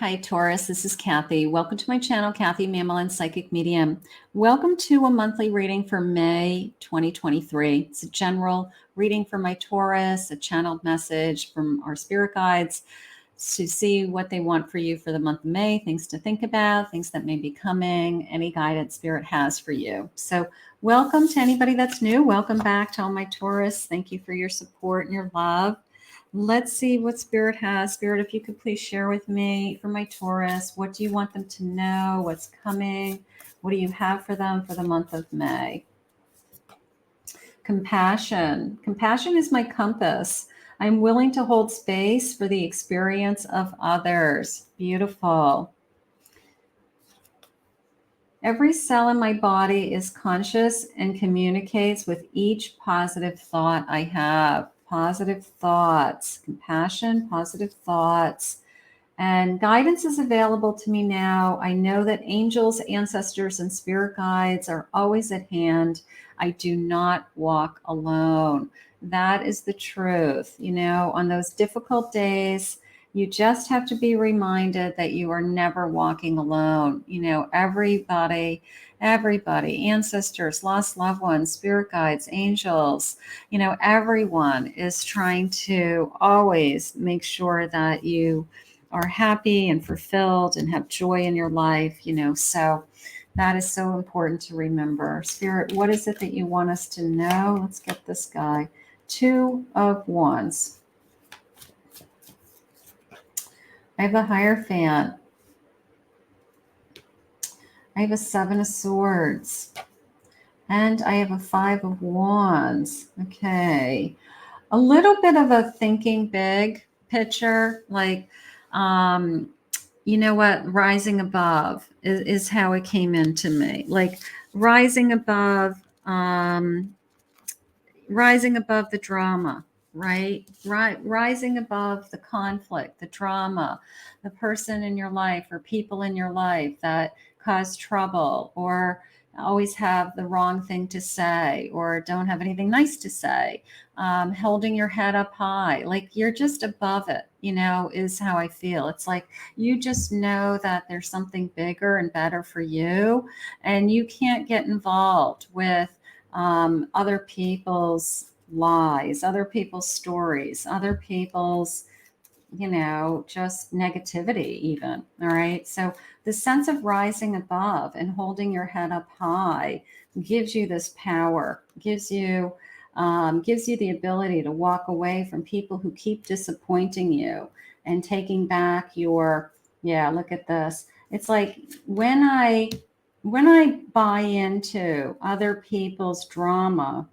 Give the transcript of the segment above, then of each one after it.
Hi, Taurus. This is Kathy. Welcome to my channel, Kathy Mamolen, Psychic Medium. Welcome to a monthly reading for May 2023. It's a general reading for my Taurus, a channeled message from our spirit guides to see what they want for you for the month of May, things to think about, things that may be coming, any guidance spirit has for you. So welcome to anybody that's new. Welcome back to all my Taurus. Thank you for your support and your love. Let's see what Spirit has. Spirit, if you could please share with me for my Taurus, what do you want them to know? What's coming? What do you have for them for the month of May? Compassion. Compassion is my compass. I'm willing to hold space for the experience of others. Beautiful. Every cell in my body is conscious and communicates with each positive thought I have. Positive thoughts, compassion, positive thoughts. And guidance is available to me now. I know that angels, ancestors, and spirit guides are always at hand. I do not walk alone. That is the truth. You know, on those difficult days, you just have to be reminded that you are never walking alone. You know, everybody, ancestors, lost loved ones, spirit guides, angels, you know, everyone is trying to always make sure that you are happy and fulfilled and have joy in your life, you know, so that is so important to remember. Spirit, what is it that you want us to know? Let's get this guy. 2 of Wands. I have a Hierophant. I have a 7 of Swords. And I have a 5 of Wands. Okay. A little bit of a thinking big picture, like, you know what, rising above is how it came into me. Like rising above the drama, right? Rising above the conflict, the drama, the person in your life or people in your life that cause trouble or always have the wrong thing to say or don't have anything nice to say. Holding your head up high, like you're just above it, you know, is how I feel. It's like you just know that there's something bigger and better for you, and you can't get involved with other people's lies, other people's stories, other people's, you know, just negativity even. All right. So the sense of rising above and holding your head up high gives you this power, gives you the ability to walk away from people who keep disappointing you and taking back your, yeah, look at this. It's like when I buy into other people's drama,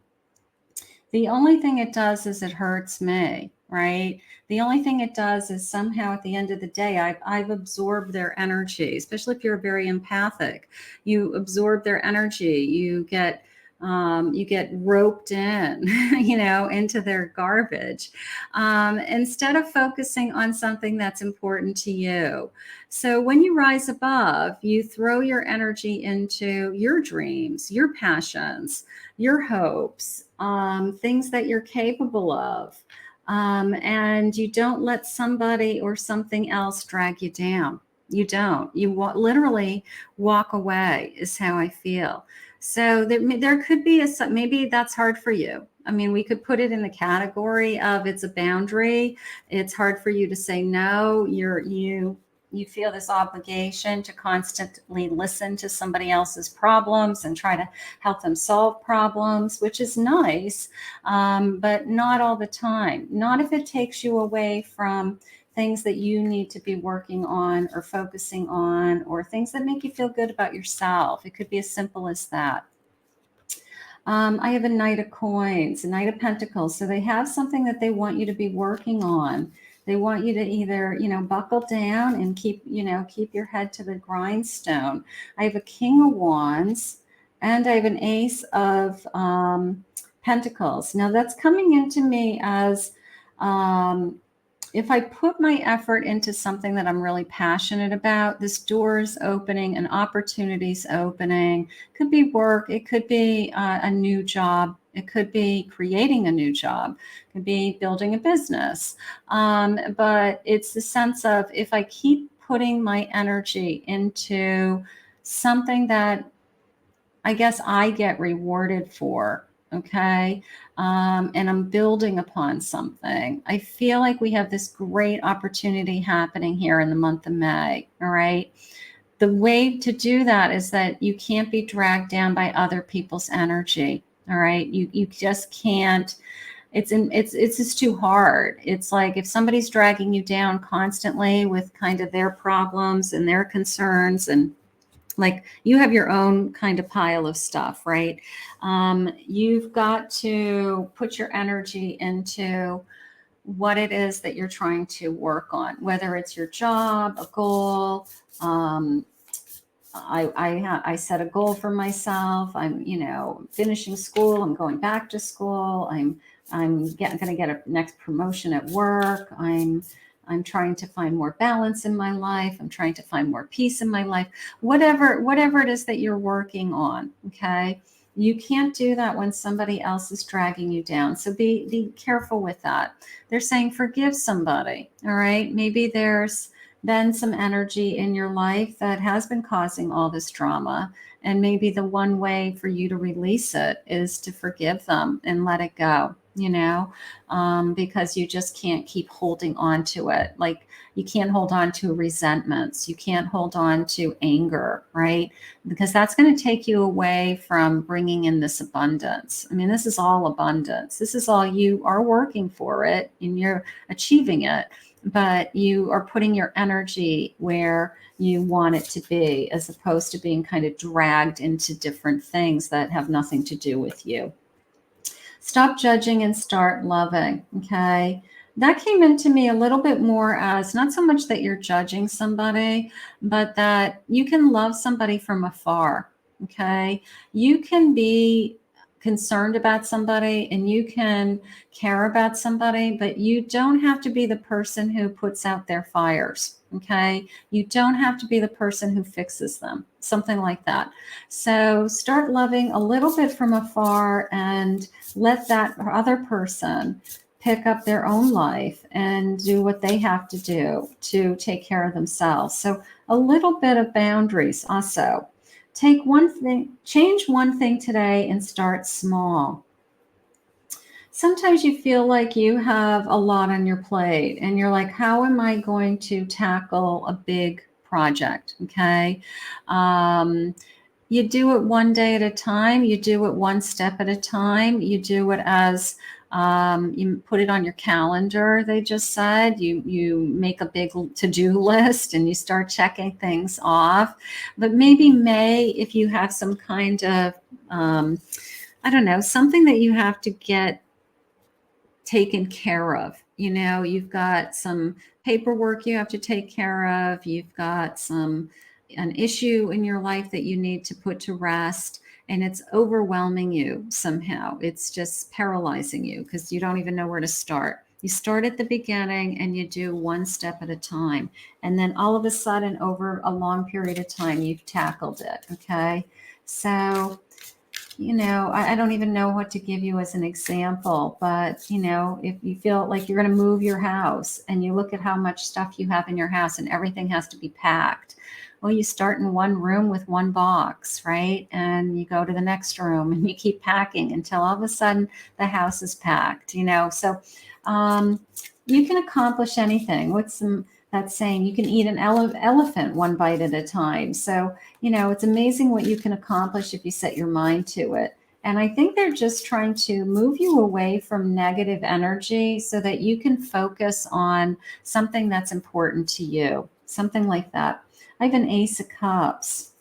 the only thing it does is it hurts me, right? The only thing it does is somehow at the end of the day, I've absorbed their energy, especially if you're very empathic. You absorb their energy. You get roped in, you know, into their garbage, instead of focusing on something that's important to you. So when you rise above, you throw your energy into your dreams, your passions, your hopes, things that you're capable of. And you don't let somebody or something else drag you down. You don't. You literally walk away is how I feel. So there could be maybe that's hard for you. I mean, we could put it in the category of it's a boundary. It's hard for you to say no. You feel this obligation to constantly listen to somebody else's problems and try to help them solve problems, which is nice, but not all the time. Not if it takes you away from things that you need to be working on or focusing on, or things that make you feel good about yourself. It could be as simple as that. I have a Knight of Coins, a Knight of Pentacles. So they have something that they want you to be working on. They want you to either, you know, buckle down and keep your head to the grindstone. I have a King of Wands and I have an Ace of Pentacles. Now that's coming into me as, if I put my effort into something that I'm really passionate about, this door is opening, an opportunity's opening. It could be work. It could be a new job. It could be creating a new job. It could be building a business. But it's the sense of if I keep putting my energy into something that I guess I get rewarded for. Okay. And I'm building upon something. I feel like we have this great opportunity happening here in the month of May. All right. The way to do that is that you can't be dragged down by other people's energy. All right. You just can't. It's just too hard. It's like if somebody's dragging you down constantly with kind of their problems and their concerns, and like you have your own kind of pile of stuff, right? You've got to put your energy into what it is that you're trying to work on, whether it's your job, a goal. I set a goal for myself. I'm, finishing school. I'm going back to school. I'm going to get a next promotion at work. I'm trying to find more balance in my life. I'm trying to find more peace in my life. Whatever it is that you're working on, okay? You can't do that when somebody else is dragging you down. So be careful with that. They're saying forgive somebody, all right? Maybe there's been some energy in your life that has been causing all this drama. And maybe the one way for you to release it is to forgive them and let it go, because you just can't keep holding on to it. Like you can't hold on to resentments. You can't hold on to anger, right? Because that's going to take you away from bringing in this abundance. I mean, this is all abundance. This is all you are working for it and you're achieving it. But you are putting your energy where you want it to be, as opposed to being kind of dragged into different things that have nothing to do with you. Stop judging and start loving. Okay. That came into me a little bit more as not so much that you're judging somebody, but that you can love somebody from afar. Okay. You can be concerned about somebody and you can care about somebody, but you don't have to be the person who puts out their fires. Okay. You don't have to be the person who fixes them, something like that. So start loving a little bit from afar and let that other person pick up their own life and do what they have to do to take care of themselves. So a little bit of boundaries also. Take one thing, change one thing today and start small. Sometimes you feel like you have a lot on your plate and you're like, how am I going to tackle a big project? Okay. You do it one day at a time. You do it one step at a time. You do it as you put it on your calendar. They just said you make a big to-do list and you start checking things off. But maybe May, if you have some kind of I don't know, something that you have to get taken care of. You've got some paperwork you have to take care of. You've got an issue in your life that you need to put to rest, and it's overwhelming you somehow. It's just paralyzing you because you don't even know where to start. You start at the beginning and you do one step at a time. And then all of a sudden, over a long period of time, you've tackled it. Okay. So, I don't even know what to give you as an example, but, if you feel like you're going to move your house and you look at how much stuff you have in your house and everything has to be packed. Well, you start in one room with one box, right? And you go to the next room and you keep packing until all of a sudden the house is packed, So you can accomplish anything. That saying, you can eat an elephant one bite at a time. So, it's amazing what you can accomplish if you set your mind to it. And I think they're just trying to move you away from negative energy so that you can focus on something that's important to you, something like that. I have an Ace of Cups.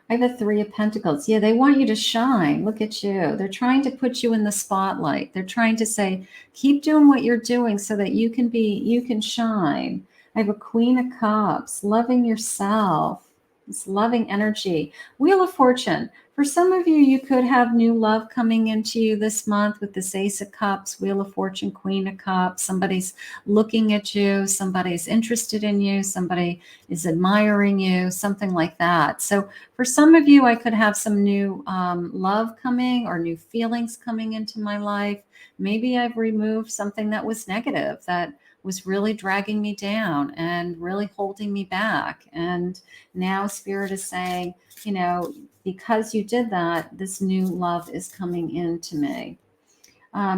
I have a Three of Pentacles. Yeah, they want you to shine. Look at you. They're trying to put you in the spotlight. They're trying to say, keep doing what you're doing so that you can shine. I have a Queen of Cups, loving yourself. This loving energy. Wheel of Fortune. For some of you, you could have new love coming into you this month with this Ace of Cups, Wheel of Fortune, Queen of Cups. Somebody's looking at you. Somebody's interested in you. Somebody is admiring you, something like that. So for some of you, I could have some new love coming or new feelings coming into my life. Maybe I've removed something that was negative that was really dragging me down and really holding me back. And now Spirit is saying, you know, because you did that, this new love is coming into me.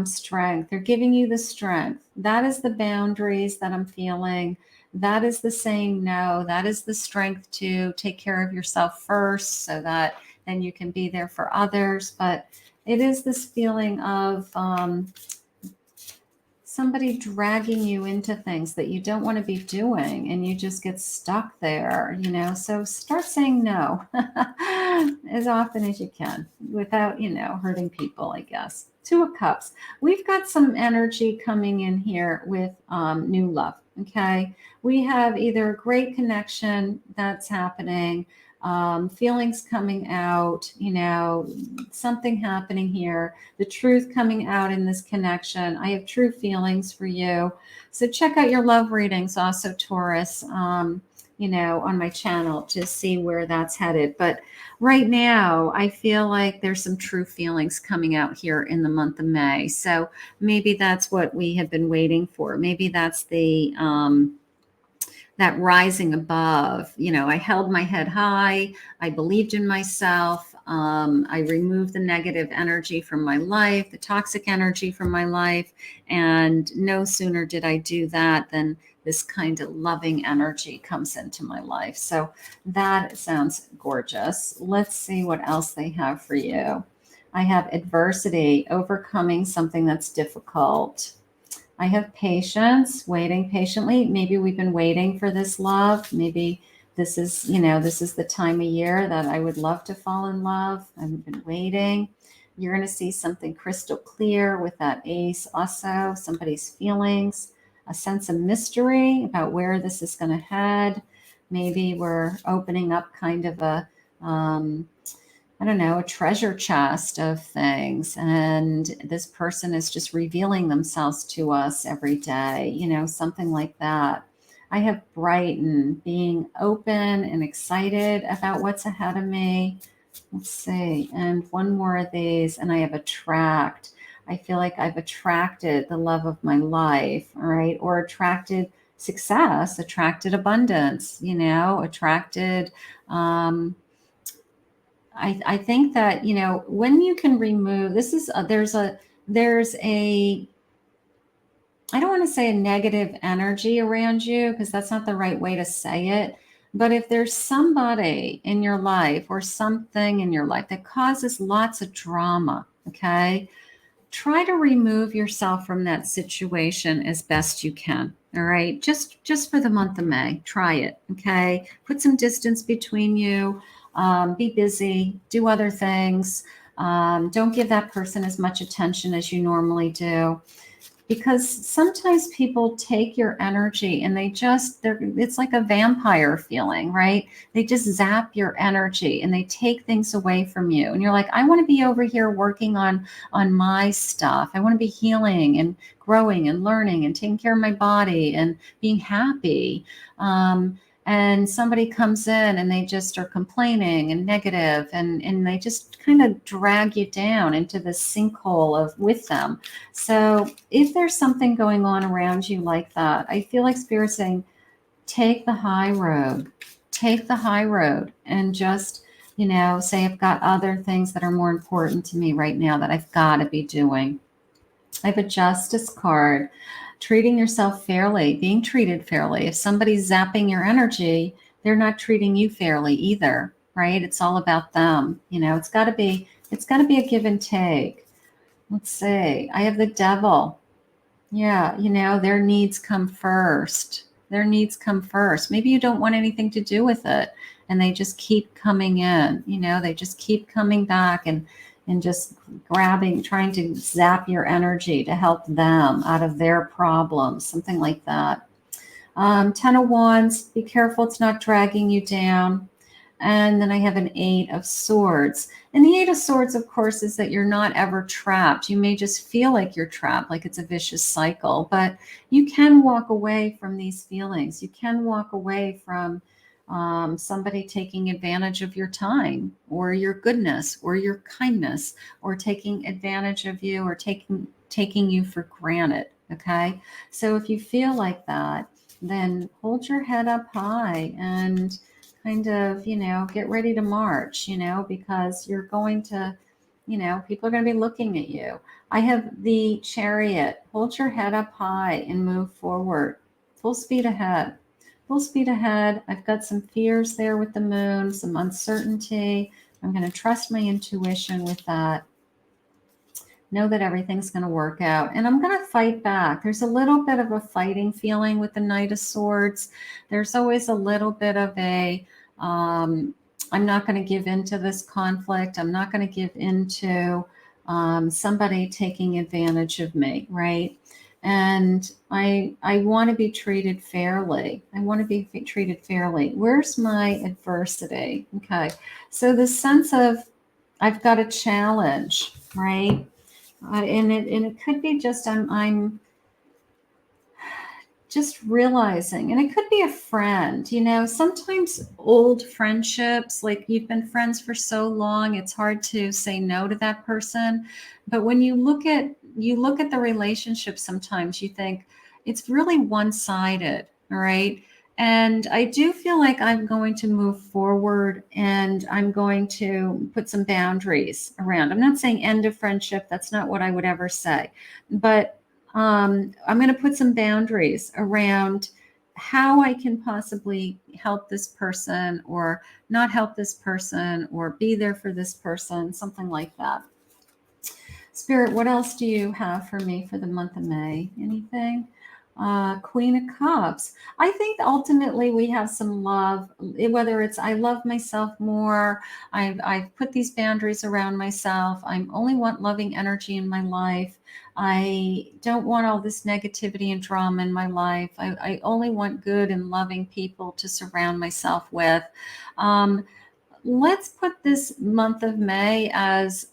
Strength. They're giving you the strength. That is the boundaries that I'm feeling. That is the saying no. That is the strength to take care of yourself first so that then you can be there for others. But it is this feeling of somebody dragging you into things that you don't want to be doing and you just get stuck there, you know. So start saying no as often as you can without, you know, hurting people, I guess. Two of Cups. We've got some energy coming in here with new love. Okay. We have either a great connection that's happening, feelings coming out, you know, something happening here, the truth coming out in this connection. I have true feelings for you. So check out your love readings also, Taurus, you know, on my channel to see where that's headed. But right now, I feel like there's some true feelings coming out here in the month of May. So maybe that's what we have been waiting for. Maybe that's the that rising above. You know, I held my head high. I believed in myself. I removed the negative energy from my life, the toxic energy from my life. And no sooner did I do that than this kind of loving energy comes into my life. So that sounds gorgeous. Let's see what else they have for you. I have adversity, overcoming something that's difficult. I have patience, waiting patiently. Maybe we've been waiting for this love. Maybe this is, you know, this is the time of year that I would love to fall in love. I've been waiting. You're going to see something crystal clear with that ace. Also, somebody's feelings, a sense of mystery about where this is going to head. Maybe we're opening up kind of a, I don't know, a treasure chest of things. And this person is just revealing themselves to us every day, you know, something like that. I have brighten, being open and excited about what's ahead of me. Let's see. And one more of these, and I have attract. I feel like I've attracted the love of my life, all right, or attracted success, attracted abundance, you know, attracted, I think that, you know, when you can remove, this is, there's a, I don't want to say a negative energy around you because that's not the right way to say it. But if there's somebody in your life or something in your life that causes lots of drama, okay, try to remove yourself from that situation as best you can. All right. Just for the month of May, try it. Okay. Put some distance between you. Be busy, do other things. Don't give that person as much attention as you normally do. Because sometimes people take your energy and it's like a vampire feeling, right? They just zap your energy and they take things away from you. And you're like, I want to be over here working on my stuff. I want to be healing and growing and learning and taking care of my body and being happy. And somebody comes in and they just are complaining and negative and they just kind of drag you down into this sinkhole of with them. So if there's something going on around you like that, I feel like Spirit's saying, take the high road, and just, you know, say, I've got other things that are more important to me right now that I've got to be doing. I have a Justice card. Treating yourself fairly, being treated fairly. If somebody's zapping your energy, they're not treating you fairly either, right? It's all about them. You know, it's got to be a give and take. Let's see. I have the Devil. Yeah, you know, their needs come first. Maybe you don't want anything to do with it and they just keep coming in, you know, they just keep coming back and just trying to zap your energy to help them out of their problems, something like that. 10 of Wands, be careful it's not dragging you down. And then I have an 8 of Swords. And the 8 of Swords, of course, is that you're not ever trapped. You may just feel like you're trapped, like it's a vicious cycle, but you can walk away from these feelings. You can walk away from somebody taking advantage of your time or your goodness or your kindness or taking advantage of you or taking you for granted. Okay. So if you feel like that, then hold your head up high and kind of, get ready to march, because you're going to, people are going to be looking at you. I have the Chariot. Hold your head up high and move forward. Full speed ahead. Full speed ahead. I've got some fears there with the moon, some uncertainty. I'm going to trust my intuition with that. Know that everything's going to work out. And I'm going to fight back. There's a little bit of a fighting feeling with the Knight of Swords. There's always a little bit of I'm not going to give into this conflict. I'm not going to give into somebody taking advantage of me, right? And I want to be treated fairly. I want to be treated fairly. Where's my adversity? Okay. So the sense of I've got a challenge, right? And it could be just I'm just realizing, and it could be a friend, sometimes old friendships, like you've been friends for so long, it's hard to say no to that person. But when you look at the relationship, sometimes you think it's really one-sided, all right? And I do feel like I'm going to move forward and I'm going to put some boundaries around. I'm not saying end of friendship. That's not what I would ever say. But I'm going to put some boundaries around how I can possibly help this person or not help this person or be there for this person, something like that. Spirit, what else do you have for me for the month of May? Anything? Queen of Cups. I think ultimately we have some love, whether it's I love myself more, I've put these boundaries around myself, I only want loving energy in my life, I don't want all this negativity and drama in my life, I only want good and loving people to surround myself with. Let's put this month of May as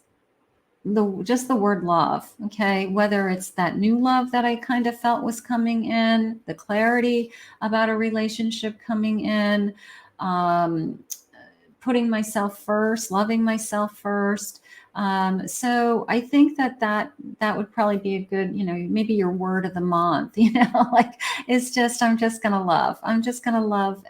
just the word love, okay? Whether it's that new love that I kind of felt was coming in, the clarity about a relationship coming in, putting myself first, loving myself first. So I think that would probably be a good, maybe your word of the month, like it's just, I'm just going to love. I'm just going to love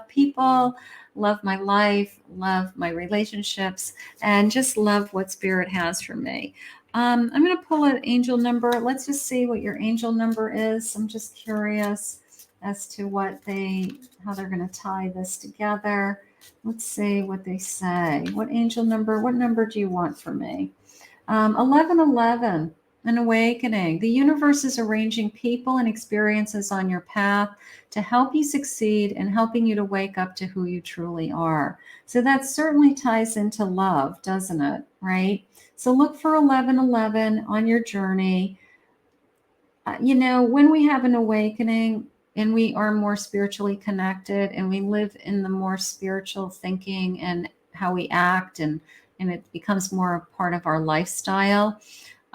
people, love my life, love my relationships, and just love what Spirit has for me. I'm going to pull an angel number. Let's just see what your angel number is. I'm just curious as to how they're going to tie this together. Let's see what they say. What number do you want for me? 1111, an awakening. The universe is arranging people and experiences on your path to help you succeed and helping you to wake up to who you truly are. So that certainly ties into love, doesn't it? Right? So look for 1111 on your journey. When we have an awakening and we are more spiritually connected and we live in the more spiritual thinking and how we act, and it becomes more a part of our lifestyle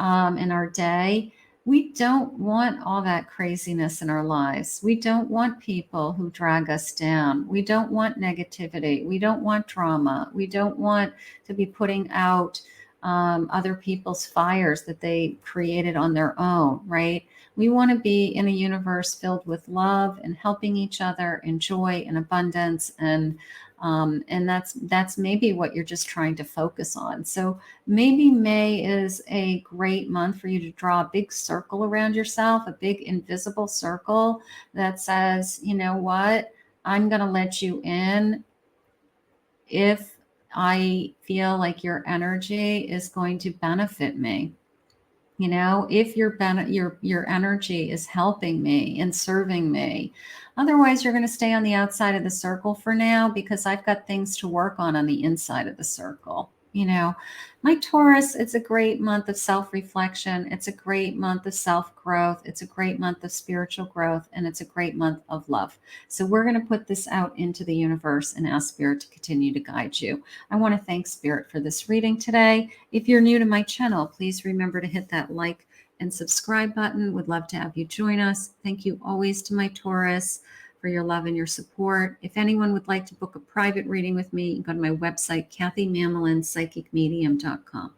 in our day, we don't want all that craziness in our lives. We don't want people who drag us down. We don't want negativity. We don't want drama. We don't want to be putting out other people's fires that they created on their own, right? We want to be in a universe filled with love and helping each other and joy and abundance. And that's maybe what you're just trying to focus on. So maybe May is a great month for you to draw a big circle around yourself, a big invisible circle that says, you know what, I'm going to let you in if I feel like your energy is going to benefit me. If your energy is helping me and serving me. Otherwise, you're going to stay on the outside of the circle for now because I've got things to work on the inside of the circle. My Taurus, it's a great month of self-reflection. It's a great month of self-growth. It's a great month of spiritual growth, and it's a great month of love. So we're going to put this out into the universe and ask Spirit to continue to guide you. I want to thank Spirit for this reading today. If you're new to my channel, please remember to hit that like and subscribe button. Would love to have you join us. Thank you always to my Taurus for your love and your support. If anyone would like to book a private reading with me, you can go to my website, KathyMamolenPsychicMedium.com.